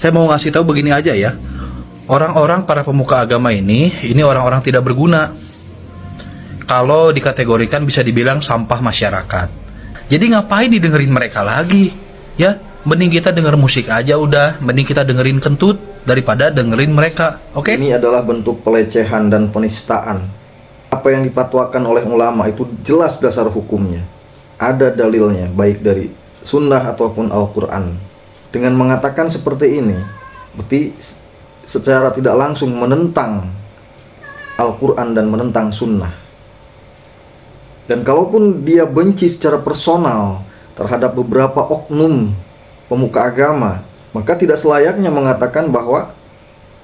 Saya mau ngasih tahu begini aja ya. Orang-orang para pemuka agama ini orang-orang tidak berguna. Kalau dikategorikan bisa dibilang sampah masyarakat. Jadi ngapain didengerin mereka lagi? Ya, mending kita denger musik aja udah, mending kita dengerin kentut daripada dengerin mereka. Oke? Ini adalah bentuk pelecehan dan penistaan. Apa yang dipatwakan oleh ulama itu jelas dasar hukumnya. Ada dalilnya, baik dari sunnah ataupun Al-Quran. Dengan mengatakan seperti ini, berarti secara tidak langsung menentang Al-Quran dan menentang sunnah. Dan kalaupun dia benci secara personal terhadap beberapa oknum pemuka agama, maka tidak selayaknya mengatakan bahwa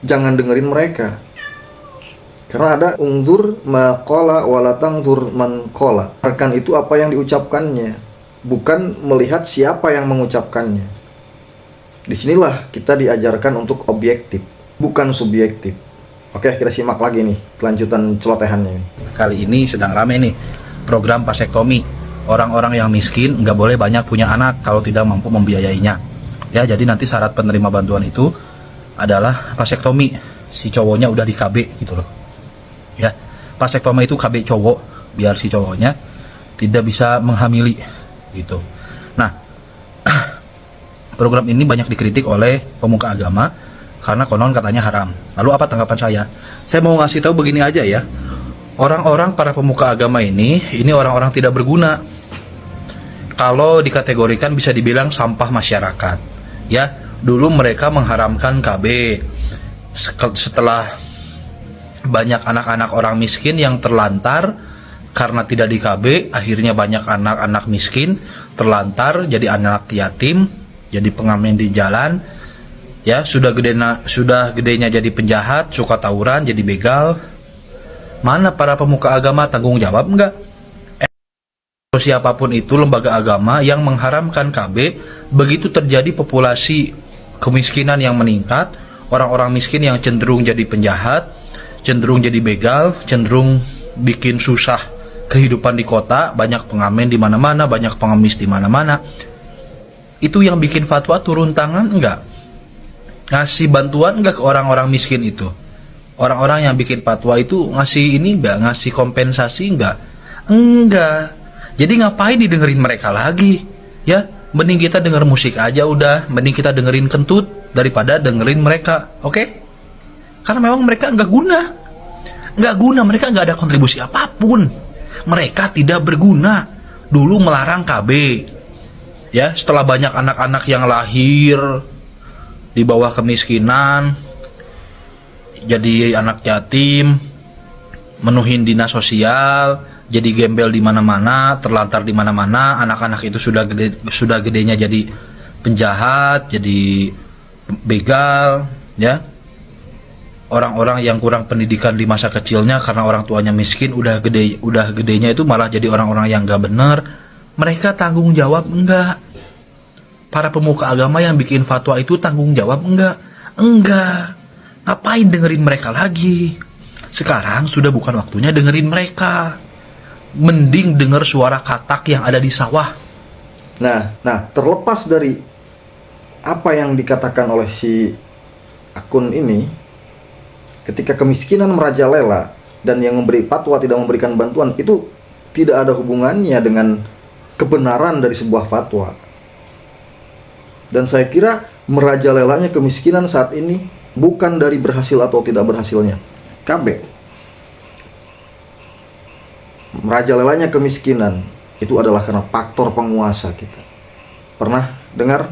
jangan dengerin mereka. Karena ada unzur maqala walatangzur man qala. Arkan itu apa yang diucapkannya, bukan melihat siapa yang mengucapkannya. Disinilah kita diajarkan untuk objektif, bukan subjektif. Oke, kita simak lagi nih kelanjutan celotehannya. Kali ini sedang rame nih program vasektomi. Orang-orang yang miskin nggak boleh banyak punya anak kalau tidak mampu membiayainya. Ya, jadi nanti syarat penerima bantuan itu adalah vasektomi. Si cowoknya udah di KB gitu loh. Ya, vasektomi itu KB cowok biar si cowoknya tidak bisa menghamili gitu. Nah, program ini banyak dikritik oleh pemuka agama karena konon katanya haram. Lalu apa tanggapan saya? Saya mau ngasih tahu begini aja ya. Orang-orang para pemuka agama ini orang-orang tidak berguna. Kalau dikategorikan bisa dibilang sampah masyarakat. Ya, dulu mereka mengharamkan KB. Setelah banyak anak-anak orang miskin yang terlantar karena tidak di KB, akhirnya banyak anak-anak miskin terlantar jadi anak yatim, jadi pengamen di jalan, ya sudah gedenya jadi penjahat, suka tawuran, jadi begal. Mana para pemuka agama tanggung jawab enggak? Siapapun itu lembaga agama yang mengharamkan KB, begitu terjadi populasi kemiskinan yang meningkat, orang-orang miskin yang cenderung jadi penjahat, cenderung jadi begal, cenderung bikin susah kehidupan di kota, banyak pengamen di mana-mana, banyak pengemis di mana-mana. Itu yang bikin fatwa turun tangan enggak? Ngasih bantuan enggak ke orang-orang miskin itu? Orang-orang yang bikin fatwa itu ngasih ini enggak? Ngasih kompensasi enggak? Enggak. Jadi ngapain didengerin mereka lagi? Ya, mending kita denger musik aja udah, mending kita dengerin kentut daripada dengerin mereka. Oke? Karena memang mereka enggak guna. Enggak guna, mereka enggak ada kontribusi apapun. Mereka tidak berguna. Dulu melarang KB. Ya, setelah banyak anak-anak yang lahir di bawah kemiskinan, jadi anak yatim, menuhin dinas sosial, jadi gembel di mana-mana, terlantar di mana-mana, anak-anak itu sudah gedenya jadi penjahat, jadi begal, ya. Orang-orang yang kurang pendidikan di masa kecilnya karena orang tuanya miskin, udah gedenya itu malah jadi orang-orang yang gak bener. Mereka tanggung jawab enggak? Para pemuka agama yang bikin fatwa itu tanggung jawab enggak? Enggak. Ngapain dengerin mereka lagi? Sekarang sudah bukan waktunya dengerin mereka. Mending denger suara katak yang ada di sawah. Nah, terlepas dari apa yang dikatakan oleh si akun ini, ketika kemiskinan merajalela dan yang memberi fatwa tidak memberikan bantuan, itu tidak ada hubungannya dengan kebenaran dari sebuah fatwa. Dan saya kira merajalelanya kemiskinan saat ini bukan dari berhasil atau tidak berhasilnya KB. Merajalelanya kemiskinan itu adalah karena faktor penguasa kita. Pernah dengar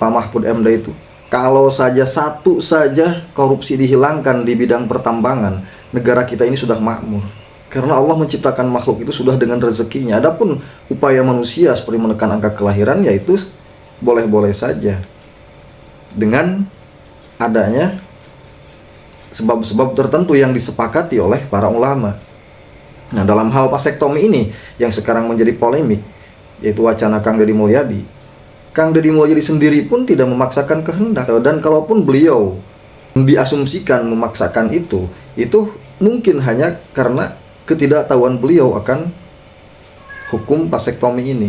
Pak Mahfud MD itu? Kalau saja satu saja korupsi dihilangkan di bidang pertambangan, negara kita ini sudah makmur. Karena Allah menciptakan makhluk itu sudah dengan rezekinya. Adapun upaya manusia seperti menekan angka kelahiran, yaitu boleh-boleh saja. Dengan adanya sebab-sebab tertentu yang disepakati oleh para ulama. Nah, dalam hal vasektomi ini yang sekarang menjadi polemik, yaitu wacana Kang Deddy Mulyadi. Kang Deddy Mulyadi sendiri pun tidak memaksakan kehendak. Dan kalaupun beliau diasumsikan memaksakan itu mungkin hanya karena ketidaktahuan beliau akan hukum vasektomi ini.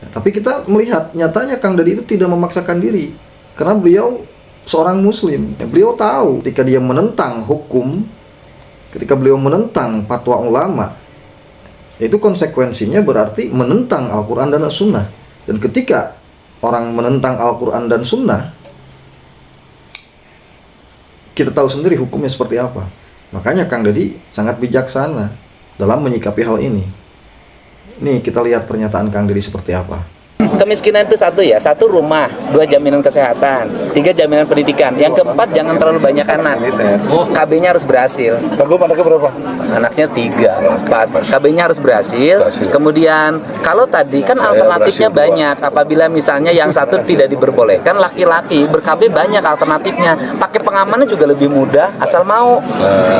Tapi kita melihat nyatanya Kang Deddy itu tidak memaksakan diri, karena beliau seorang muslim. Beliau tahu ketika dia menentang hukum, ketika beliau menentang fatwa ulama, itu konsekuensinya berarti menentang Al-Quran dan As-Sunnah. Dan ketika orang menentang Al-Quran dan Sunnah, kita tahu sendiri hukumnya seperti apa. Makanya Kang Deddy sangat bijaksana dalam menyikapi hal ini. Nih kita lihat pernyataan Kang Deddy seperti apa. Kemiskinan itu satu ya, satu rumah, dua jaminan kesehatan, tiga jaminan pendidikan, yang keempat jangan terlalu banyak anak. KB-nya harus berhasil. Anaknya berapa? Anaknya 3, pas. KB-nya harus berhasil. Kemudian kalau tadi kan alternatifnya banyak. Apabila misalnya yang satu tidak diperbolehkan, laki-laki ber-KB banyak alternatifnya. Pakai pengamannya juga lebih mudah, asal mau.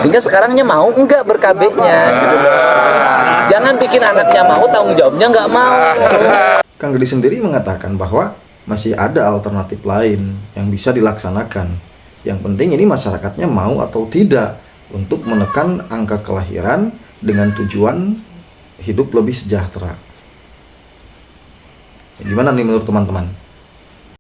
Sehingga sekarangnya mau enggak ber-KB-nya. Gitu loh. Jangan bikin anaknya mau, tanggung jawabnya enggak mau. Kang Deddy sendiri mengatakan bahwa masih ada alternatif lain yang bisa dilaksanakan. Yang penting ini masyarakatnya mau atau tidak untuk menekan angka kelahiran dengan tujuan hidup lebih sejahtera. Gimana nih menurut teman-teman?